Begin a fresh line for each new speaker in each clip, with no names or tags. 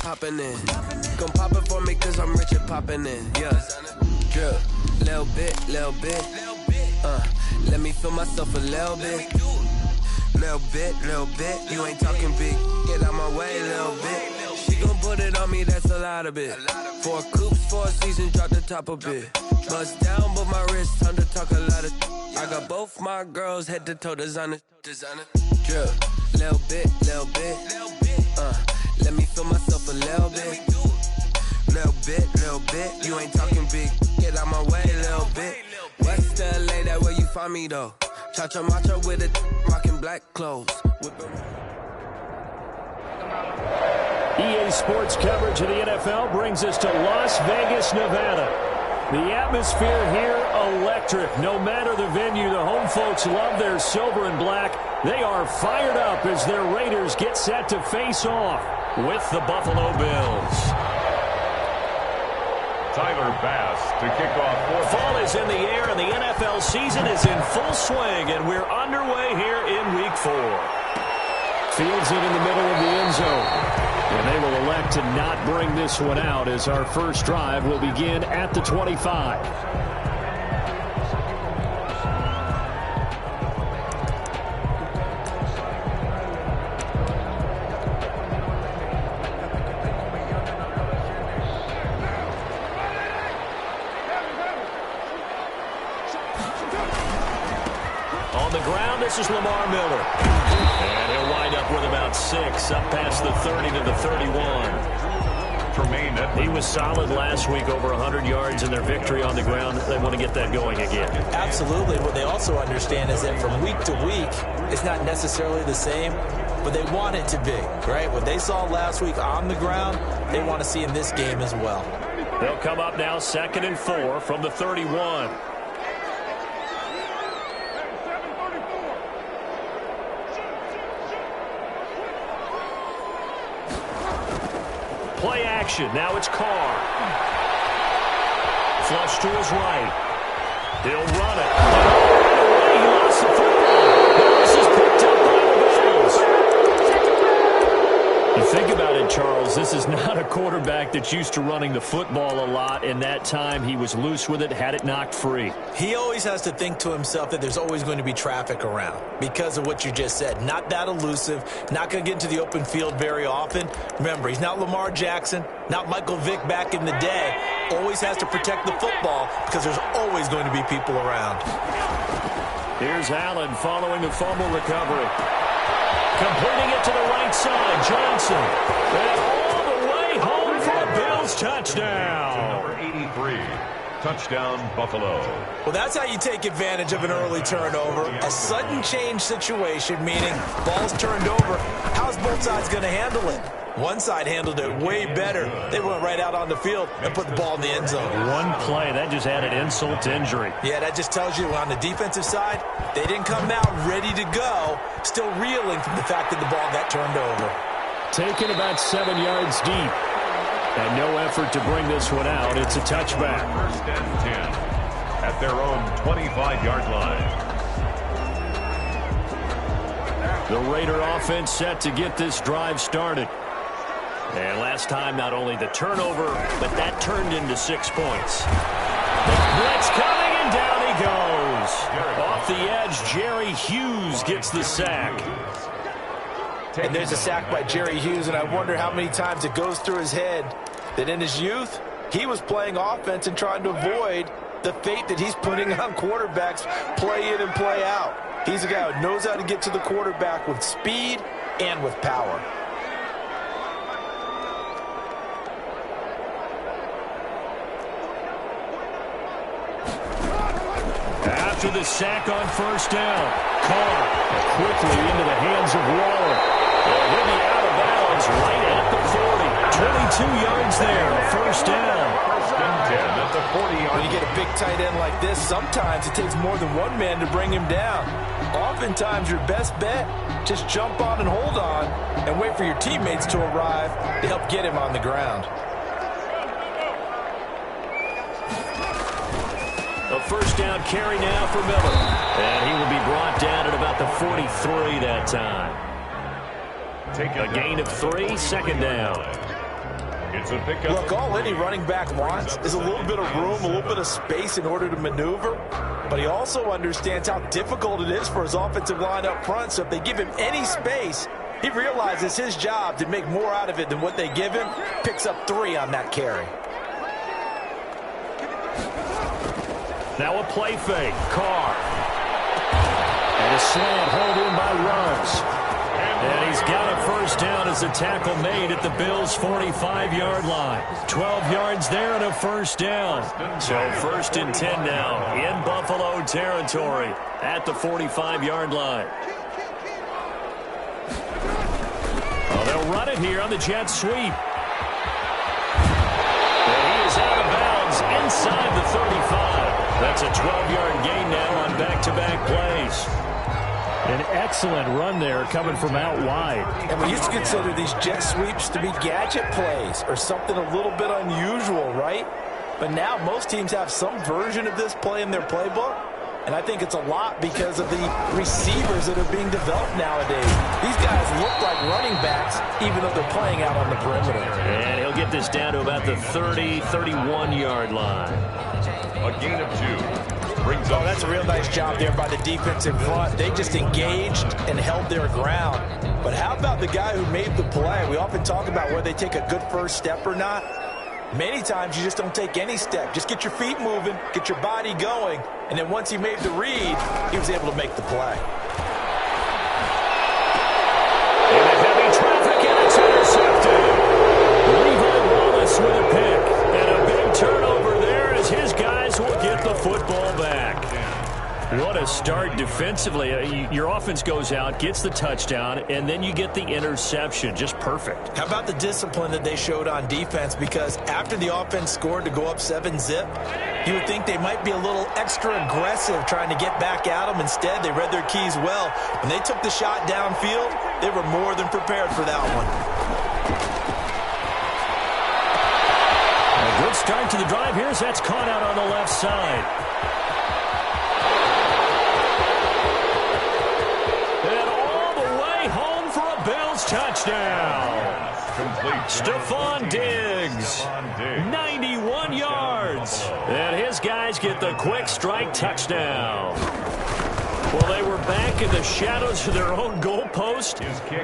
popping in. Gon' pop it for me cause I'm rich and popping in. Yeah. Drip. Little bit. Let me feel myself a little bit. Little bit. You ain't talking big. Get out my way, little bit. She gon' put it on me, that's a lot of it. 4 coops, 4 seasons, drop the top a bit. Bust down, but my wrist, time to talk a lot of. I got both my girls head to toe designer. Drip, little bit. Let me feel myself a little bit. Little bit. You ain't talking big. Get out my way, little bit. West LA, that where you find me though. Cha-cha matcha with it, rocking black clothes.
EA Sports coverage of the NFL brings us to Las Vegas, Nevada. The atmosphere here, electric. No matter the venue, the home folks love their silver and black. They are fired up as their Raiders get set to face off with the Buffalo Bills.
Tyler Bass to kick off.
Fall is in the air, and the NFL season is in full swing, and we're underway here in Week 4. Fields it in the middle of the end zone. And they will elect to not bring this one out as our first drive will begin at the 25. On the ground, this is Lamar Miller. And he'll wind up with about 6, up past the 30 to the 31. He was solid last week, over 100 yards in their victory on the ground. They want to get that going again.
Absolutely. What they also understand is that from week to week, it's not necessarily the same, but they want it to be, right? What they saw last week on the ground, they want to see in this game as well.
They'll come up now 2nd and 4 from the 31. Play action. Now it's Carr. Flush to his right. He'll run it. And he lost the football. This is picked up by the Bills. You think about it, Charles. This is not a quarterback that's used to running the football a lot. In that time, he was loose with it, had it knocked free.
He always has to think to himself that there's always going to be traffic around because of what you just said. Not that elusive, not going to get into the open field very often. Remember, he's not Lamar Jackson, not Michael Vick back in the day. Always has to protect the football because there's always going to be people around.
Here's Allen following the fumble recovery. Completing it to the right side, Johnson. And all the way home for a Bills touchdown.
Number 83. Touchdown, Buffalo.
Well, that's how you take advantage of an early turnover. A sudden change situation, meaning ball's turned over. How's both sides going to handle it? One side handled it way better. They went right out on the field and put the ball in the end zone.
One play, that just added insult to injury.
Yeah, that just tells you on the defensive side, they didn't come out ready to go, still reeling from the fact that the ball got turned over.
Taken about 7 yards deep. And no effort to bring this one out. It's a touchback.
1st and 10 at their own 25-yard line.
The Raider offense set to get this drive started. And last time, not only the turnover, but that turned into 6 points. The blitz coming, and down he goes. Off the edge, Jerry Hughes gets the sack.
And there's a sack by Jerry Hughes, and I wonder how many times it goes through his head that in his youth, he was playing offense and trying to avoid the fate that he's putting on quarterbacks play in and play out. He's a guy who knows how to get to the quarterback with speed and with power.
After the sack on 1st down, Carr quickly into the hands of Waller. And he'll be out of bounds right at the 40. 22 yards there, 1st down.
1st and 10 at the 40-yard.
When you get a big tight end like this, sometimes it takes more than one man to bring him down. Oftentimes, your best bet, just jump on and hold on and wait for your teammates to arrive to help get him on the ground.
A 1st down carry now for Miller. And he will be brought down at about the 43 that time. A gain of 3, 2nd down.
It's a pickup.
Look, all any running back wants is a little bit of room, a little bit of space in order to maneuver. But he also understands how difficult it is for his offensive line up front. So if they give him any space, he realizes his job to make more out of it than what they give him. Picks up 3 on that carry.
Now a play fake. Carr. And a slant hold in by Ruggs. And he's got a first down as the tackle made at the Bills' 45-yard line. 12 yards there and a first down. So 1st and 10 now in Buffalo territory at the 45-yard line. Well, they'll run it here on the jet sweep. And he is out of bounds inside the 35. That's a 12-yard gain now on back-to-back plays. An excellent run there coming from out wide.
And we used to consider these jet sweeps to be gadget plays or something a little bit unusual, right? But now most teams have some version of this play in their playbook. And I think it's a lot because of the receivers that are being developed nowadays. These guys look like running backs even though they're playing out on the perimeter.
And he'll get this down to about the 30, 31-yard line.
A gain of 2. Brings up.
Oh, that's a real nice job there by the defense in front. They just engaged and held their ground. But how about the guy who made the play? We often talk about whether they take a good first step or not. Many times you just don't take any step. Just get your feet moving, get your body going, and then once he made the read, he was able to make the play.
Into heavy traffic, and it's intercepted. Levi Wallace with a pick. And a big turnover there as his guys will get the football back. What a start defensively. Your offense goes out, gets the touchdown, and then you get the interception. Just perfect.
How about the discipline that they showed on defense? Because after the offense scored to go up 7-zip, you would think they might be a little extra aggressive trying to get back at them. Instead, they read their keys well. When they took the shot downfield, they were more than prepared for that one.
A good start to the drive here as that's caught out on the left side. Touchdown. Stephon Diggs, 91 yards. And his guys get the quick strike touchdown. Well, they were back in the shadows of their own goalpost,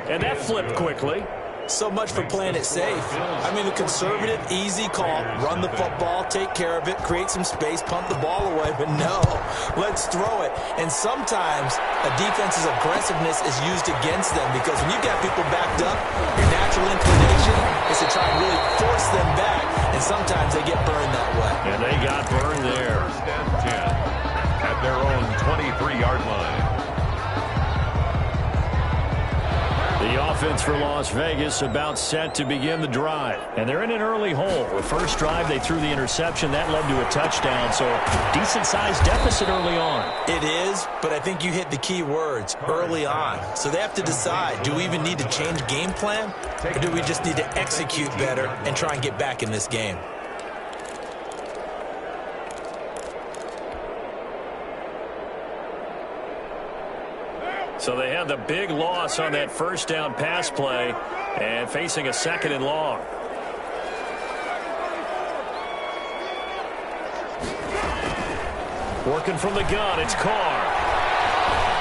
and that flipped quickly.
So much for playing it safe. I mean, the conservative, easy call, run the football, take care of it, create some space, pump the ball away. But no, let's throw it. And sometimes a defense's aggressiveness is used against them because when you've got people backed up, your natural inclination is to try and really force them back. And sometimes they get burned that way.
And they got burned there.
1st and 10 at their own 23-yard line.
The offense for Las Vegas about set to begin the drive. And they're in an early hole. The first drive, they threw the interception. That led to a touchdown, so decent-sized deficit early on.
It is, but I think you hit the key words, early on. So they have to decide, do we even need to change game plan? Or do we just need to execute better and try and get back in this game?
So they had the big loss on that first down pass play and facing a 2nd and long. Working from the gun, it's Carr.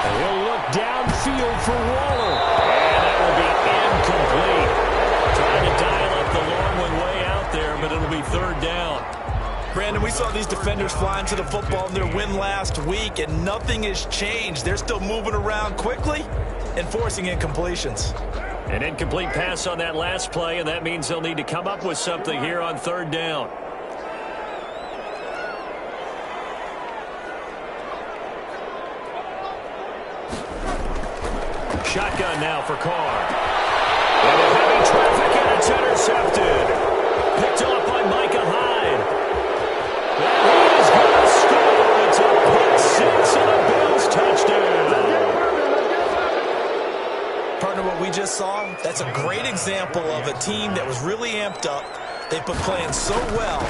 And he'll look downfield for Waller. And that will be incomplete. Trying to dial up the long one way out there, but it'll be 3rd down.
Brandon, we saw these defenders flying to the football in their win last week, and nothing has changed. They're still moving around quickly and forcing incompletions.
An incomplete pass on that last play, and that means they'll need to come up with something here on 3rd down. Shotgun now for Carr. And a heavy traffic, and it's intercepted. Picked off by Micah Hyde. And he is going to score. It's a pick 6 and a Bills touchdown.
Partner, what we just saw, that's a great example of a team that was really amped up. They've been playing so well,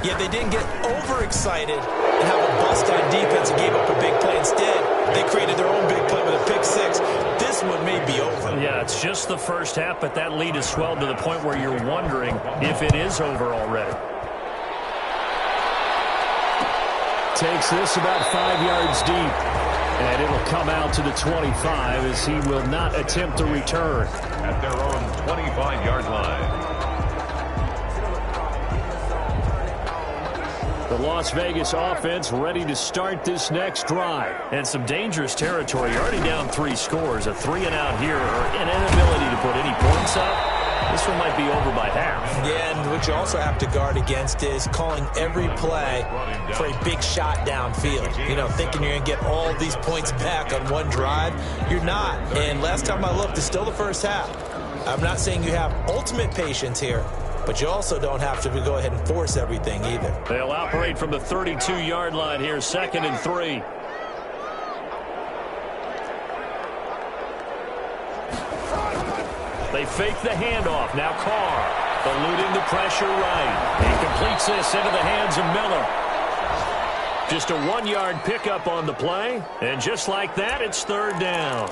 yet they didn't get overexcited and have a bust on defense and gave up a big play. Instead, they created their own big play with a pick 6. This this one may be over.
Yeah, it's just the first half, but that lead has swelled to the point where you're wondering if it is over already. Takes this about 5 yards deep, and it'll come out to the 25 as he will not attempt to return.
At their own 25-yard line.
The Las Vegas offense ready to start this next drive. And some dangerous territory. You're already down 3 scores. A 3-and-out here, or an inability to put any points up. This one might be over by half.
Yeah, and what you also have to guard against is calling every play for a big shot downfield. You know, thinking you're going to get all these points back on one drive. You're not. And last time I looked, it's still the first half. I'm not saying you have ultimate patience here, but you also don't have to go ahead and force everything either.
They'll operate from the 32-yard line here, 2nd and 3. They fake the handoff. Now Carr eluding the pressure right. He completes this into the hands of Miller. Just a 1-yard pickup on the play. And just like that, it's 3rd down.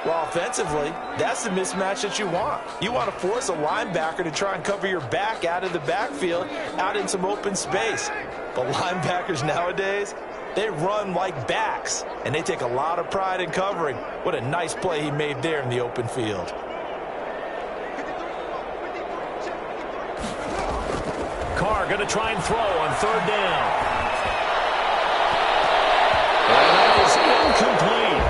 Well, offensively, that's the mismatch that you want. You want to force a linebacker to try and cover your back out of the backfield, out in some open space. But linebackers nowadays, they run like backs, and they take a lot of pride in covering. What a nice play he made there in the open field.
Carr going to try and throw on 3rd down. And that is incomplete.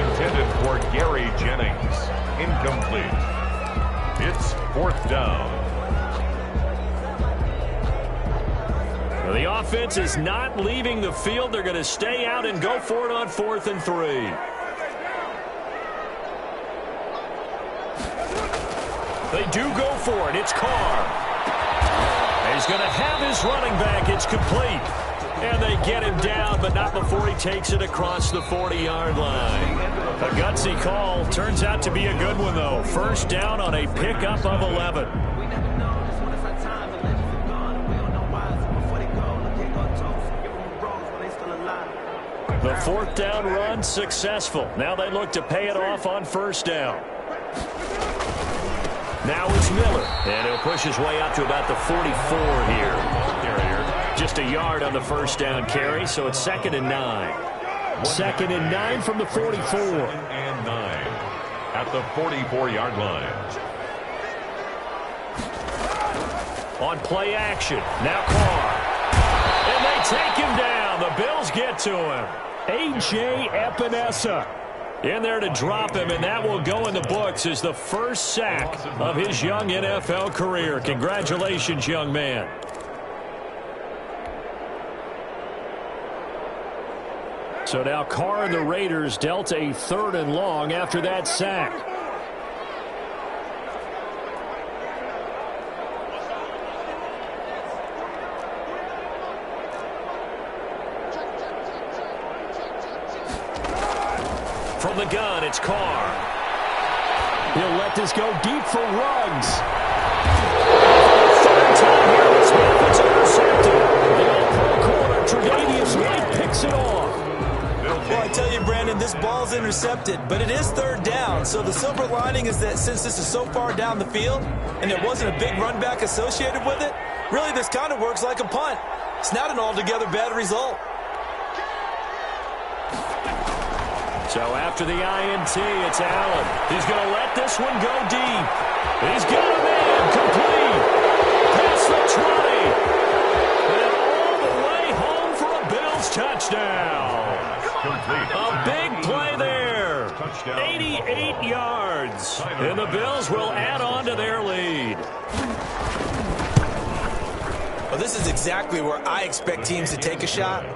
Intended for Gary Jennings. Incomplete. It's 4th down.
The offense is not leaving the field. They're going to stay out and go for it on 4th and 3. They do go for it. It's Carr. He's going to have his running back. It's complete. And they get him down, but not before he takes it across the 40-yard line. A gutsy call. Turns out to be a good one, though. 1st down on a pickup of 11. The 4th down run successful. Now they look to pay it off on 1st down. Now it's Miller, and he'll push his way out to about the 44 here. Just a yard on the 1st down carry, so it's 2nd and 9. 2nd and 9 from the 44.
2nd and 9 at the 44-yard line.
On play action, now Carr. And they take him down. The Bills get to him. A.J. Epinesa in there to drop him, and that will go in the books as the first sack of his young NFL career. Congratulations, young man. So now Carr and the Raiders dealt a 3rd and long after that sack. From the gun, it's Carr. He'll let this go deep for Ruggs. 3rd time here this half, it's intercepted. The All-Pro corner, Tre'Davious White picks it off.
Well, I tell you, Brandon, this ball's intercepted, but it is 3rd down. So the silver lining is that since this is so far down the field and there wasn't a big run back associated with it, really this kind of works like a punt. It's not an altogether bad result.
So after the INT, it's Allen. He's going to let this one go deep. He's got him in, complete. Past the 20. And all the way home for a Bills touchdown. A big play there. 88 yards. And the Bills will add on to their lead.
Well, this is exactly where I expect teams to take a shot.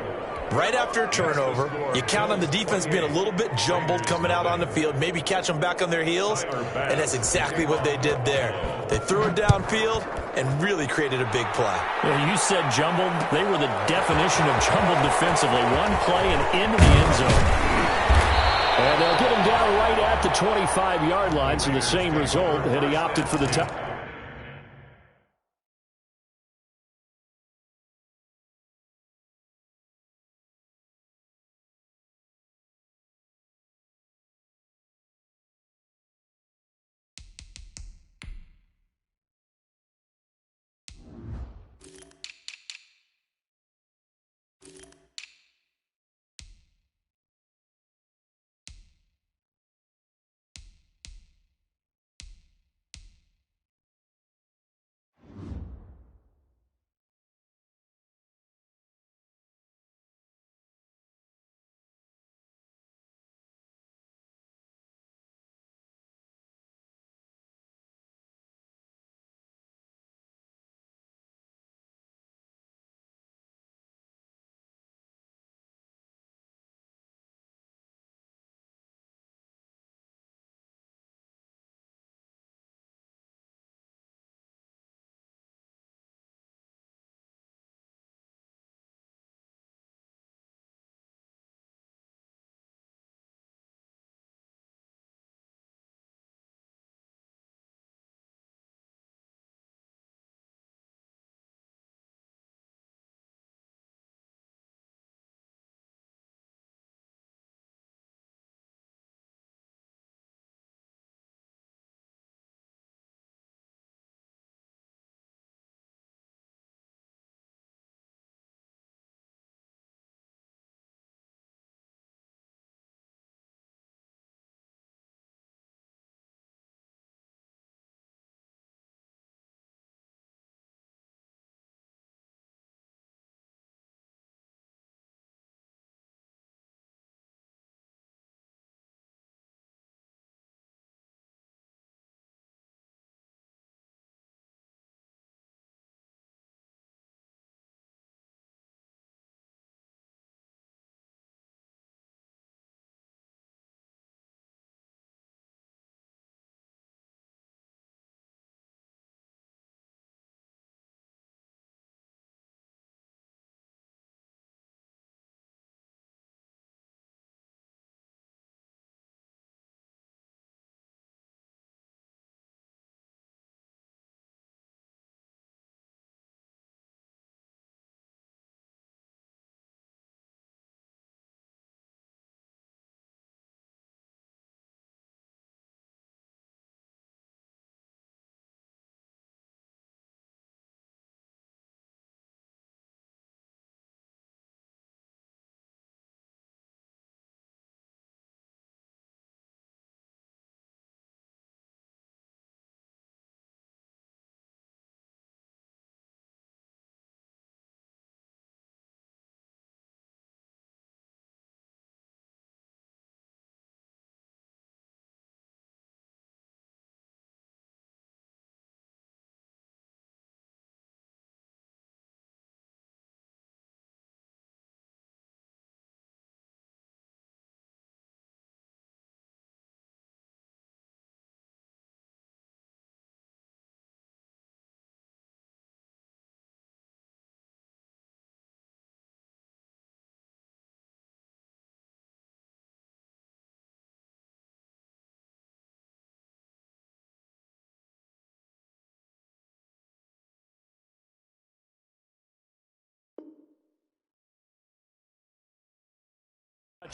Right after a turnover, you count on the defense being a little bit jumbled coming out on the field, maybe catch them back on their heels, and that's exactly what they did there. They threw it downfield and really created a big play.
Yeah, you said jumbled. They were the definition of jumbled defensively. One play and into the end zone. And they'll get him down right at the 25-yard line, so the same result, and he opted for the touchdown.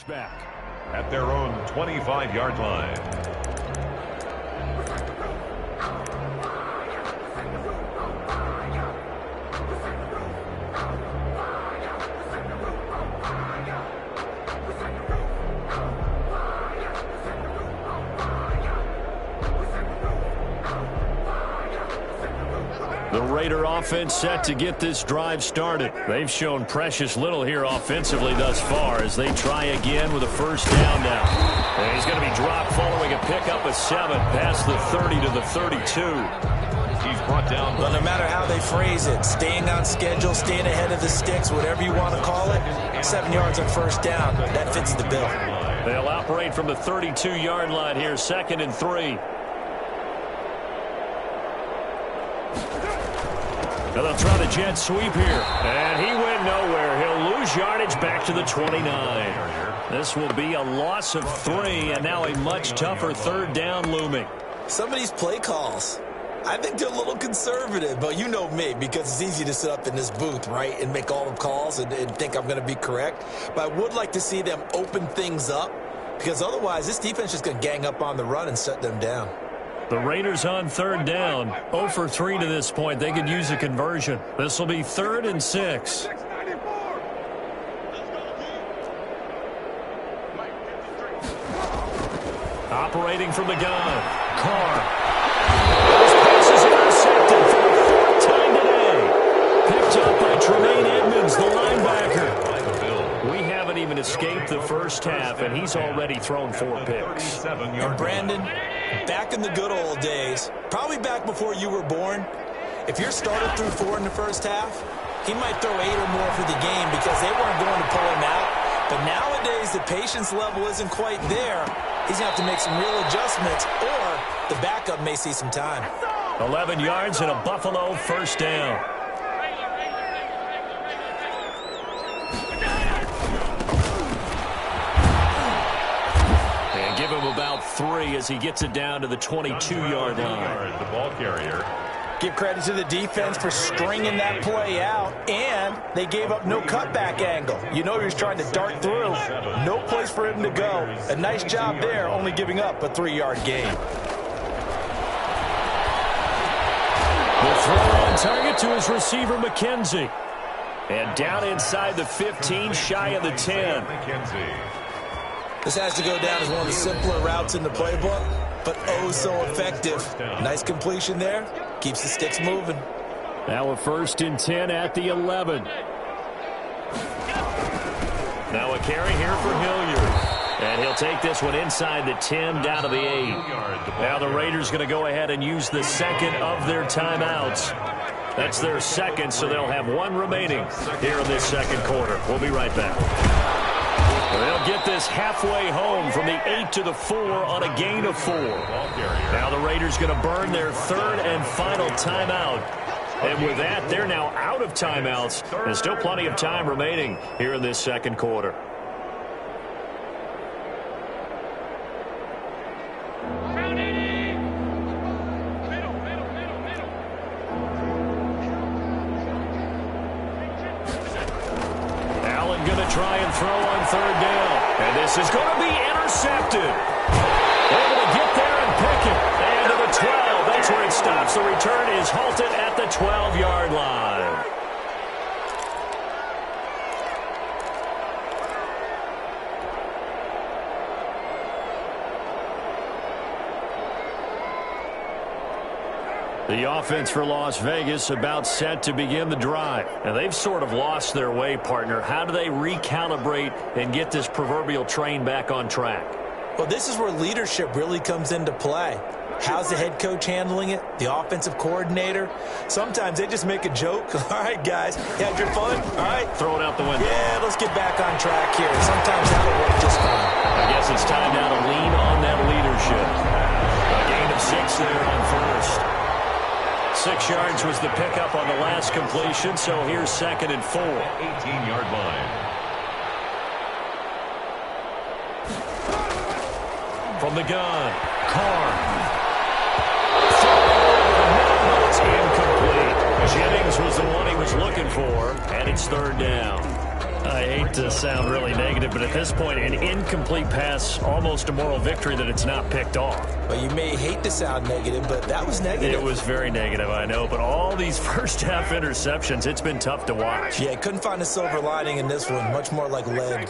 Back.
At their own 25-yard line.
The Raider offense set to get this drive started. They've shown precious little here offensively thus far as they try again with a first down now. And he's going to be dropped following a pickup of 7 past the 30 to the 32.
He's brought down.
Well, no matter how they phrase it, staying on schedule, staying ahead of the sticks, whatever you want to call it, 7 yards on first down, that fits the bill.
They'll operate from the 32-yard line here, 2nd and 3. Now they'll try the jet sweep here. And he went nowhere. He'll lose yardage back to the 29. This will be a loss of 3, and now a much tougher third down looming.
Some of these play calls, I think they're a little conservative, but you know me, because it's easy to sit up in this booth, right, and make all the calls and think I'm going to be correct. But I would like to see them open things up, because otherwise this defense is going to gang up on the run and shut them down.
The Raiders on third down, 0 for 3 to this point. They could use a conversion. This will be 3rd and 6. Operating from the gun, Carr. This pass is intercepted for the 4th time today. Picked up by Tremaine Edmonds, the linebacker. We haven't even escaped the first half, and he's already thrown 4 picks.
And Brandon, back in the good old days, probably back before you were born, if your starter threw 4 in the first half, he might throw 8 or more for the game because they weren't going to pull him out. But nowadays, the patience level isn't quite there. He's going to have to make some real adjustments, or the backup may see some time.
11 yards and a Buffalo first down. And give him about 3 as he gets it down to the 22-yard line.
The ball carrier.
Give credit to the defense for stringing that play out, and they gave up no cutback angle. You know he was trying to dart through. No place for him to go. A nice job there, only giving up a 3-yard gain.
The throw on target to his receiver, McKenzie. And down inside the 15, shy of the 10.
This has to go down as one of the simpler routes in the playbook, but oh so effective. Nice completion there. Keeps the sticks moving.
Now a 1st and 10 at the 11. Now a carry here for Hilliard. And he'll take this one inside the 10 down to the 8. Now the Raiders going to go ahead and use the second of their timeouts. That's their second, so they'll have 1 remaining here in this second quarter. We'll be right back. They'll get this halfway home from the 8 to the 4 on a gain of 4. Now the Raiders going to burn their 3rd and final timeout. And with that, they're now out of timeouts. There's still plenty of time remaining here in this second quarter. Try and throw on 3rd down. And this is going to be intercepted. Able to get there and pick it. And to the 12. That's where it stops. The return is halted at the 12-yard line. The offense for Las Vegas about set to begin the drive. And they've sort of lost their way, partner. How do they recalibrate and get this proverbial train back on track?
Well, this is where leadership really comes into play. How's the head coach handling it? The offensive coordinator? Sometimes they just make a joke. All right, guys, you had your fun? All right.
Throw it out the window.
Yeah, let's get back on track here. Sometimes that'll work just fine.
I guess it's time now to lean on that leadership. A gain of 6 there on 1st. 6 yards was the pickup on the last completion, so here's 2nd and 4.
18-yard line.
From the gun, Carr. It's incomplete. Jennings was the one he was looking for, and it's 3rd down. I hate to sound really negative, but at this point, an incomplete pass, almost a moral victory that it's not picked off.
Well, you may hate to sound negative, but that was negative.
It was very negative, I know, but all these first-half interceptions, it's been tough to watch.
Yeah, couldn't find a silver lining in this one, much more like lead.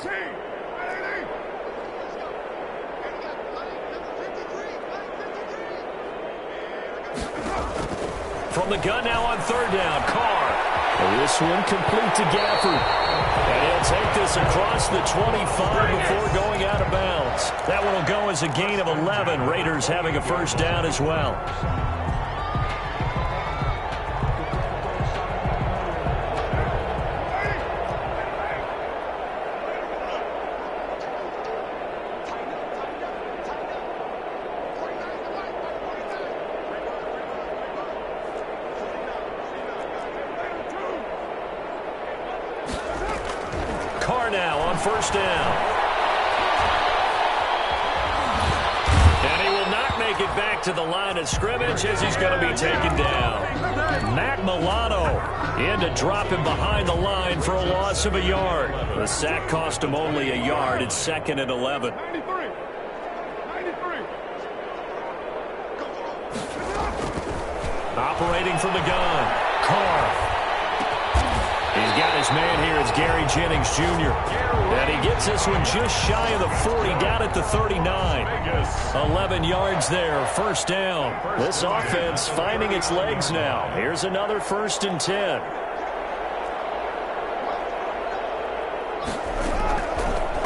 From the gun now on third down, Carr. And this one complete to Gafford. And he'll take this across the 25 before going out of bounds. That one will go as a gain of 11. Raiders having a first down as well. Carr now on first down. And he will not make it back to the line of scrimmage as he's going to be taken down. Matt Milano in to drop him behind the line for a loss of a yard. The sack cost him only a yard. It's 2nd and 11. Operating from the gun, Carr. He's got his man here. It's Gary Jennings, Jr. And he gets this one just shy of the 40, down at the 39. 11 yards there, first down. This offense finding its legs now. Here's another 1st and 10.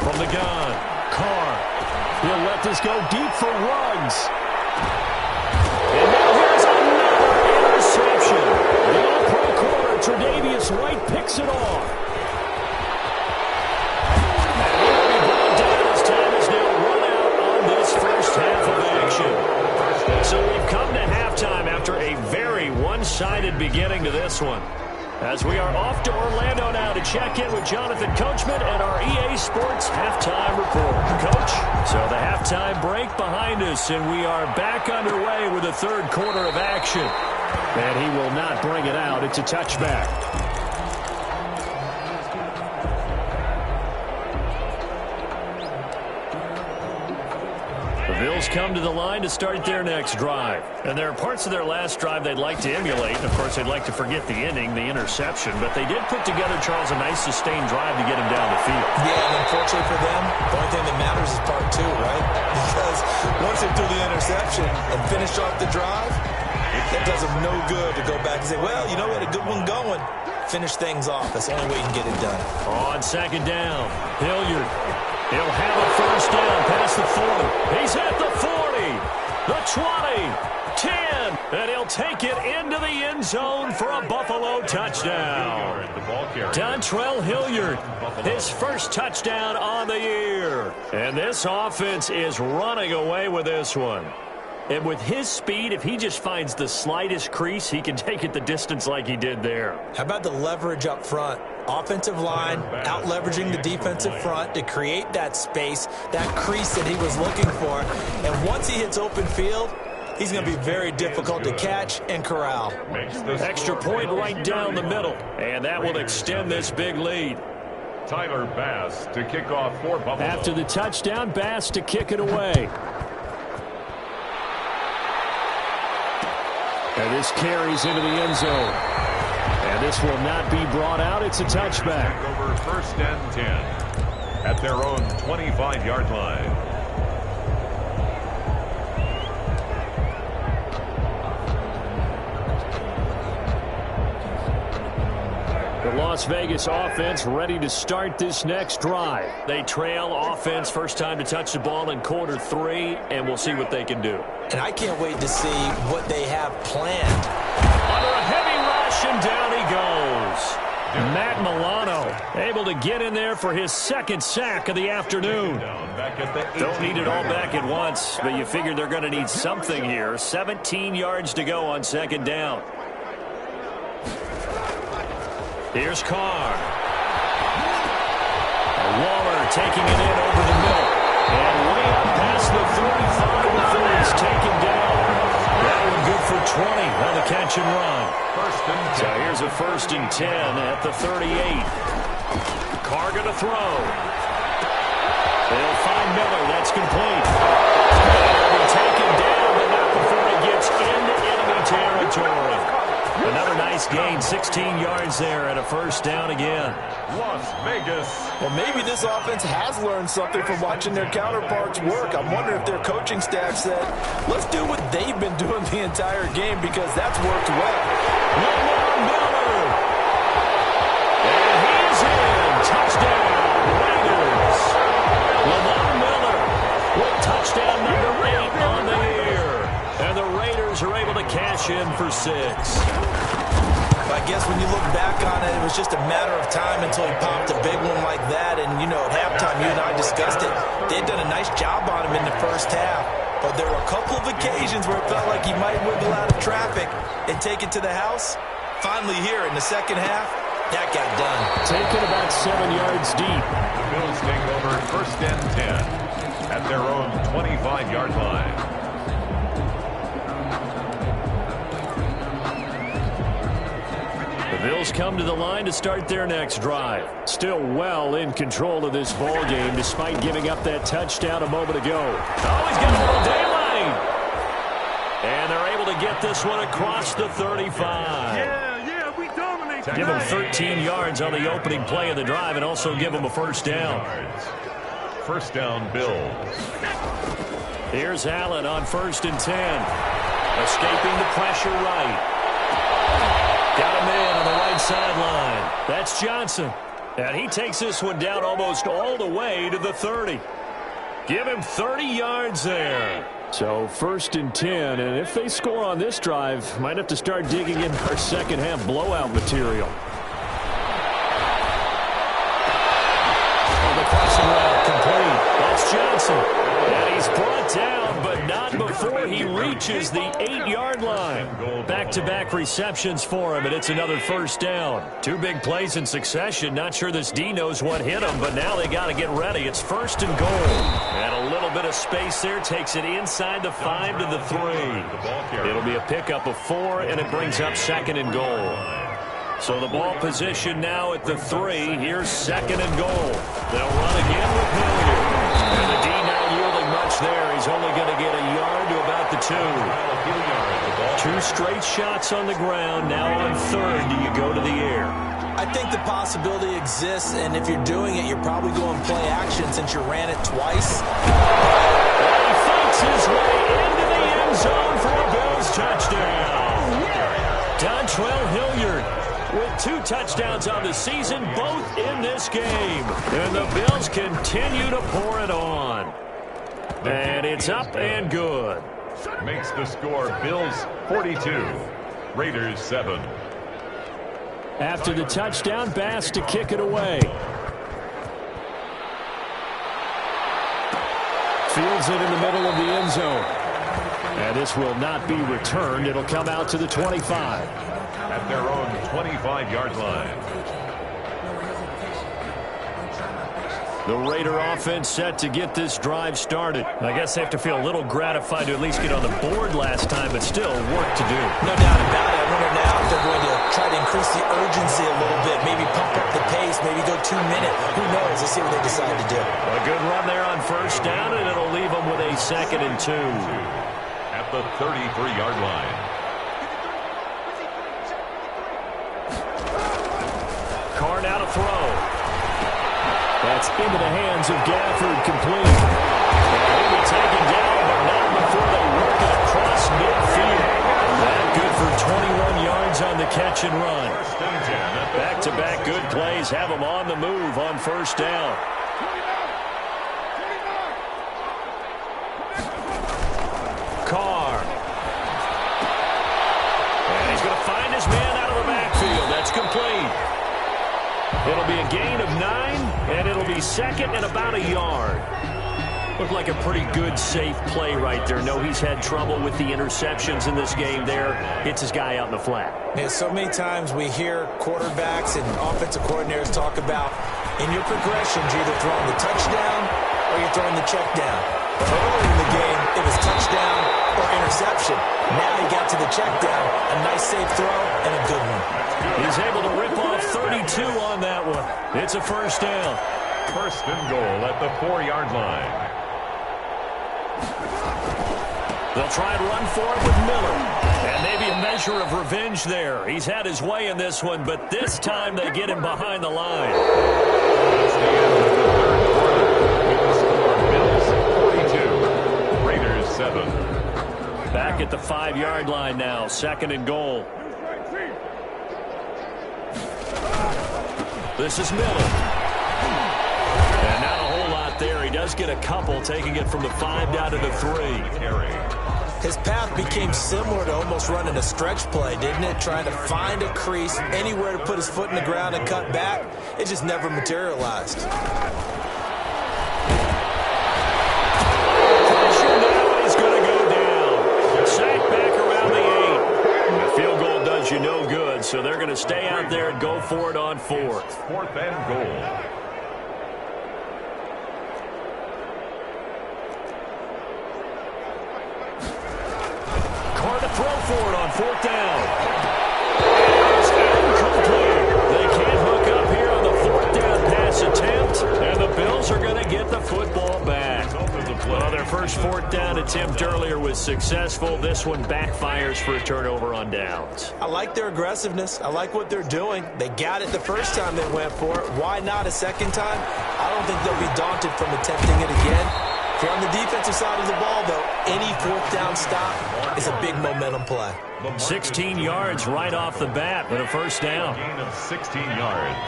From the gun, Carr. He'll let this go deep for Ruggs. And now here's another interception. The all-pro corner, Tre'Davious White, picks it off. And he'll be brought down as time is now run out on this first half of action. So we've come to halftime after a very one-sided beginning to this one. As we are off to Orlando now to check in with Jonathan Coachman and our EA Sports halftime report. Coach, so the halftime break behind us, and we are back underway with the third quarter of action. And he will not bring it out. It's a touchback. The Bills come to the line to start their next drive. And there are parts of their last drive they'd like to emulate. And, of course, they'd like to forget the ending, the interception. But they did put together, Charles, a nice sustained drive to get him down the field.
Yeah, and unfortunately for them, the only thing that matters is part 2, right? Because once they threw the interception and finished off the drive, it does them no good to go back and say, well, you know, we had a good one going. Finish things off. That's the only way you can get it done.
On second down, Hilliard. He'll have a first down past the 40. He's at the 40, the 20, 10, and he'll take it into the end zone for a Buffalo touchdown. Dontrell Hilliard, his first touchdown on the year. And this offense is running away with this one. And with his speed, if he just finds the slightest crease, he can take it the distance like he did there.
How about the leverage up front? Offensive line out-leveraging the defensive front to create that space, that crease that he was looking for. And once he hits open field, he's going to be very difficult to catch and corral.
Extra point right down the middle, and that will extend this big lead.
Tyler Bass to kick off for Buffalo.
After the touchdown, Bass to kick it away. And this carries into the end zone. And this will not be brought out. It's a touchback.
Over 1st and 10 at their own 25-yard line.
The Las Vegas offense ready to start this next drive. They trail offense, first time to touch the ball in quarter 3, and we'll see what they can do.
And I can't wait to see what they have planned.
Under a heavy rush, and down he goes. Matt Milano able to get in there for his 2nd sack of the afternoon. Don't need it all back at once, but you figure they're going to need something here. 17 yards to go on 2nd down. Here's Carr. Waller taking it in over the middle. And way up past the 35 before he's taken down. That one good for 20 on the catch and run. So here's a 1st and 10 at the 38. Carr to throw. They'll find Miller. That's complete. He'll be taken down, but not before he gets into enemy territory. Another nice gain, 16 yards there, and a first down again.
Las Vegas.
Well, maybe this offense has learned something from watching their counterparts work. I'm wondering if their coaching staff said, let's do what they've been doing the entire game, because that's worked well.
Lamar Miller. And he's in. Touchdown, Raiders. Lamar Miller with touchdown number 8 on the year. And the Raiders are able to cash in for 6.
I guess when you look back on it, it was just a matter of time until he popped a big one like that. And, you know, at halftime, you and I discussed it. They'd done a nice job on him in the first half. But there were a couple of occasions where it felt like he might wiggle out of traffic and take it to the house. Finally here in the second half, that got done.
Taken about 7 yards deep.
The Bills take over first and 10 at their own 25-yard line.
The Bills come to the line to start their next drive. Still well in control of this ball game despite giving up that touchdown a moment ago. Oh, he's got a little daylight. And they're able to get this one across the 35.
Yeah, we dominate.
Give them 13 yards on the opening play of the drive and also give them a first down.
First down, Bills.
Here's Allen on 1st and 10. Escaping the pressure right. Got him in on the right sideline. That's Johnson. And he takes this one down almost all the way to the 30. Give him 30 yards there. So 1st and 10, and if they score on this drive, might have to start digging in our second half blowout material. On the crossing route, complete. That's Johnson. And he's brought down, but not before he reaches the 8-yard line. Back-to-back receptions for him, and it's another first down. 2 big plays in succession. Not sure this D knows what hit him, but now they got to get ready. It's 1st and goal. And a little bit of space there takes it inside the 5 to the 3. It'll be a pickup of 4, and it brings up 2nd and goal. So the ball position now at the 3. Here's 2nd and goal. They'll run again with Hilliard. And the D not yielding much there. He's only going to get a yard to about the 2. 2 straight shots on the ground. Now on 3rd, do you go to the air?
I think the possibility exists, and if you're doing it, you're probably going play action since you ran it twice.
And he fakes his way into the end zone for a Bills touchdown. Dontrell Hilliard with 2 touchdowns on the season, both in this game. And the Bills continue to pour it on. And it's up and good.
Makes the score Bills 42, Raiders 7.
After the touchdown, Bass to kick it away. Fields it in the middle of the end zone. And this will not be returned. It'll come out to the 25.
At their own 25-yard line.
The Raider offense set to get this drive started. I guess they have to feel a little gratified to at least get on the board last time, but still work to do.
No doubt about it. I wonder now if they're going to try to increase the urgency a little bit, maybe pump up the pace, maybe go 2-minute. Who knows? Let's see what they decide to do.
A good run there on 1st down, and it'll leave them with a 2nd and 2.
At the 33-yard line.
Carr now to throw. That's into the hands of Gafford, complete. And he'll be taken down, but not before they work it across midfield. That good for 21 yards on the catch and run. Back-to-back good plays have them on the move on 1st down. Carr. And he's going to find his man out of the backfield. That's complete. It'll be a gain of 9, and it'll be 2nd and about a yard. Looked like a pretty good, safe play right there. No, he's had trouble with the interceptions in this game there. Hits his guy out in the flat.
Yeah, so many times we hear quarterbacks and offensive coordinators talk about in your progressions, you're either throwing the touchdown or you're throwing the check down. But earlier in the game, it was touchdown or interception. Now he got to the check down. A nice safe throw and a good one.
He's able to rip off 32 on that one. It's a first down.
First and goal at the 4-yard line.
They'll try and run for it with Miller. And maybe a measure of revenge there. He's had his way in this one, but this time they get him behind the line.
That's the end of the third quarter. With the score, Bills 42, Raiders 7.
Back at the 5-yard line now. Second and goal. This is Miller. And not a whole lot there. He does get a couple, taking it from the 5 down to the 3.
His path became similar to almost running a stretch play, didn't it? Trying to find a crease, anywhere to put his foot in the ground and cut back. It just never materialized.
Pressure now is going to go down. Sack back around the 8. The field goal does you no good, so they're going to stay out there and go for it on 4th.
4th and goal.
Throw for it on 4th down. It's incomplete. They can't hook up here on the 4th down pass attempt, and the Bills are going to get the football back. Well, their first 4th down attempt earlier was successful. This one backfires for a turnover on downs.
I like their aggressiveness. I like what they're doing. They got it the first time they went for it. Why not a second time? I don't think they'll be daunted from attempting it again. If you're on the defensive side of the ball, though, any 4th down stop is a big momentum play.
16 yards right off the bat, but a first down.
Gain of 16 yards.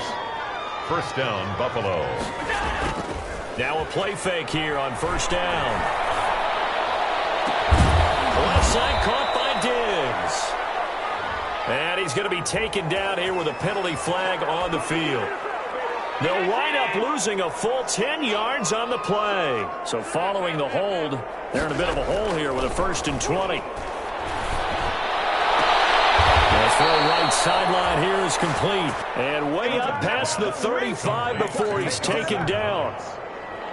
First down, Buffalo.
Now a play fake here on first down. Left side caught by Diggs. And he's going to be taken down here with a penalty flag on the field. They'll wind up losing a full 10 yards on the play. So following the hold, they're in a bit of a hole here with a 1st and 20. The throw right sideline here is complete. And way up past the 35 before he's taken down.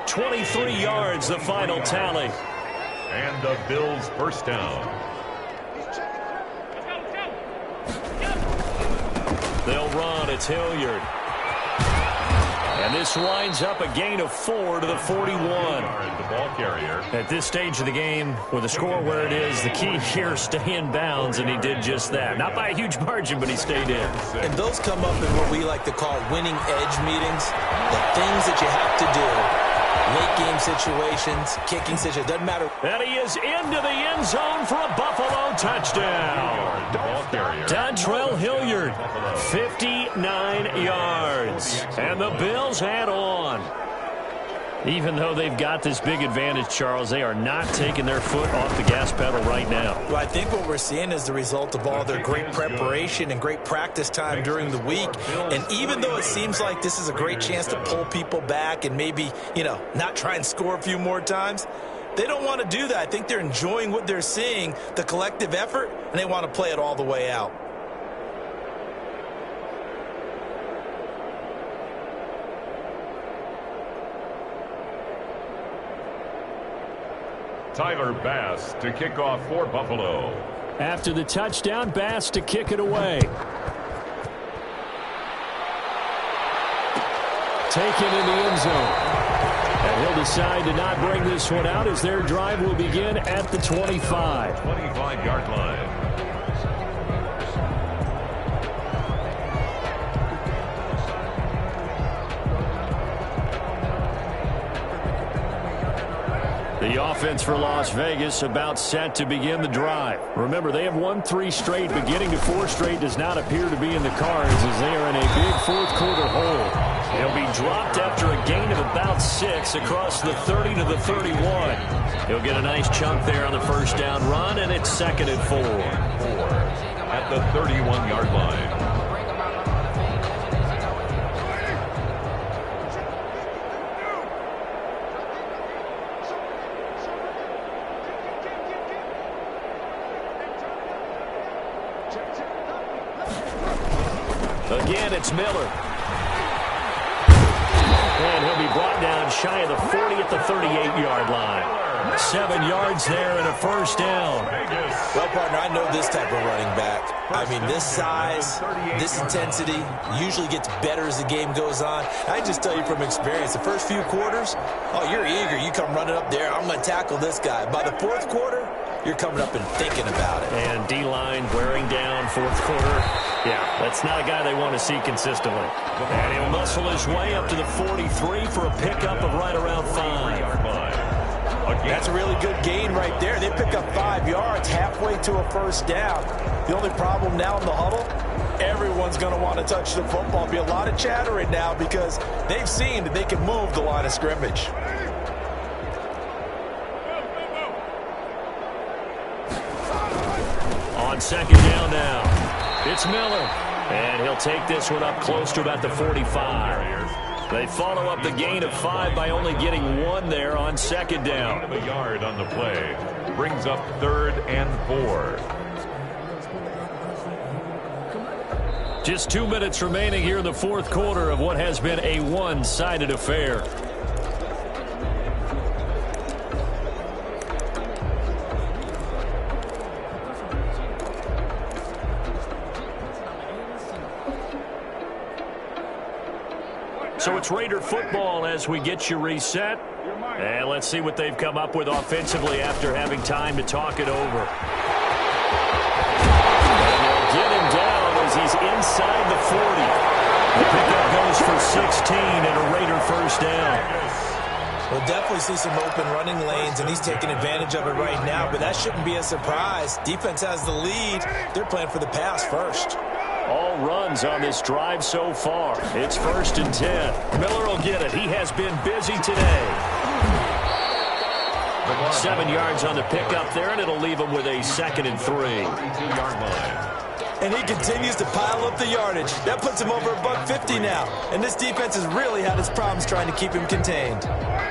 23 yards, the final tally.
And the Bills' first down.
They'll run. It's Hilliard. And this winds up a gain of 4 to the 41.
The ball carrier.
At this stage of the game, with the score where it is, the key here is stay in bounds, and he did just that. Not by a huge margin, but he stayed in.
And those come up in what we like to call winning edge meetings. The things that you have to do. Late game situations, kicking situations, doesn't matter.
And he is into the end zone for a Buffalo touchdown.
The ball carrier.
Dontrell Hilliard, 59 yards. And the Bills add on. Even though they've got this big advantage, Charles, they are not taking their foot off the gas pedal right now.
Well, I think what we're seeing is the result of all their great preparation and great practice time during the week. And even though it seems like this is a great chance to pull people back and maybe, not try and score a few more times, they don't want to do that. I think they're enjoying what they're seeing, the collective effort, and they want to play it all the way out.
Tyler Bass to kick off for Buffalo.
After the touchdown, Bass to kick it away. Taken in the end zone. And he'll decide to not bring this one out as their drive will begin at the 25.
25-yard line.
The offense for Las Vegas about set to begin the drive. Remember, they have won 3 straight, but getting to 4 straight does not appear to be in the cards as they are in a big fourth quarter hole. He'll be dropped after a gain of about 6 across the 30 to the 31. He'll get a nice chunk there on the first down run, and it's 2nd and 4.
At the 31-yard line.
Again, it's Miller. And he'll be brought down shy of the 40 at the 38-yard line. 7 yards there and a first down.
Well, partner, I know this type of running back. I mean, this size, this intensity usually gets better as the game goes on. I just tell you from experience, the first few quarters, oh, you're eager. You come running up there, I'm going to tackle this guy. By the fourth quarter, you're coming up and thinking about it.
And D-line wearing down fourth quarter. Yeah, that's not a guy they want to see consistently. And he'll muscle his way up to the 43 for a pickup of right around 5.
That's a really good gain right there. They pick up 5 yards halfway to a first down. The only problem now in the huddle, everyone's going to want to touch the football. Be a lot of chattering now because they've seen that they can move the line of scrimmage.
On second down now, it's Miller. And he'll take this one up close to about the 45. They follow up the gain of 5 by only getting 1 there on second down.
A yard on the play. Brings up 3rd and 4.
Just 2 minutes remaining here in the fourth quarter of what has been a one-sided affair. So it's Raider football as we get you reset. And let's see what they've come up with offensively after having time to talk it over. And they'll get him down as he's inside the 40. The pickup goes for 16 and a Raider first down.
We'll definitely see some open running lanes, and he's taking advantage of it right now, but that shouldn't be a surprise. Defense has the lead. They're playing for the pass first.
All runs on this drive so far. It's 1st and 10. Miller will get it. He has been busy today. 7 yards on the pickup there, and it'll leave him with a 2nd and 3.
And he continues to pile up the yardage. That puts him over $150 now. And this defense has really had its problems trying to keep him contained.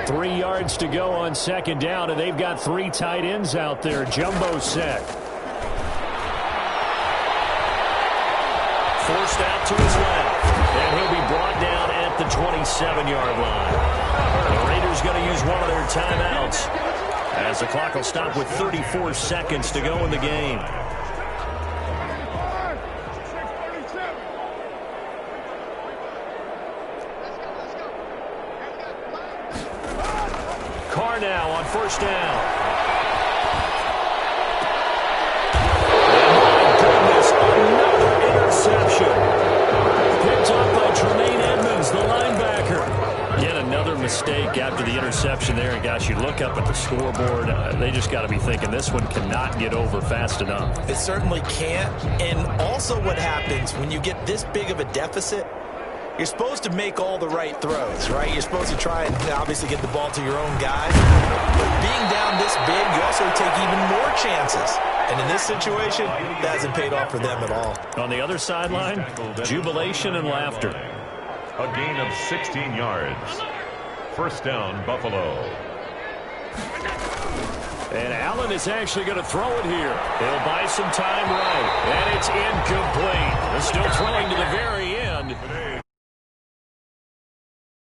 3 yards to go on second down, and they've got 3 tight ends out there. Jumbo set. Forced out to his left, and he'll be brought down at the 27-yard line. The Raiders going to use one of their timeouts as the clock will stop with 34 seconds to go in the game. Carr now on first down. Interception. Picked up by Tremaine Edmonds, the linebacker. Yet another mistake after the interception there. And gosh, you look up at the scoreboard, they just got to be thinking this one cannot get over fast enough.
It certainly can't. And also what happens when you get this big of a deficit, you're supposed to make all the right throws, right? You're supposed to try and obviously get the ball to your own guys. But being down this big, you also take even more chances. And in this situation, that hasn't paid off for them at all.
On the other sideline, jubilation and laughter.
A gain of 16 yards. First down, Buffalo.
And Allen is actually going to throw it here. He'll buy some time right. And it's incomplete. They're still throwing to the very end.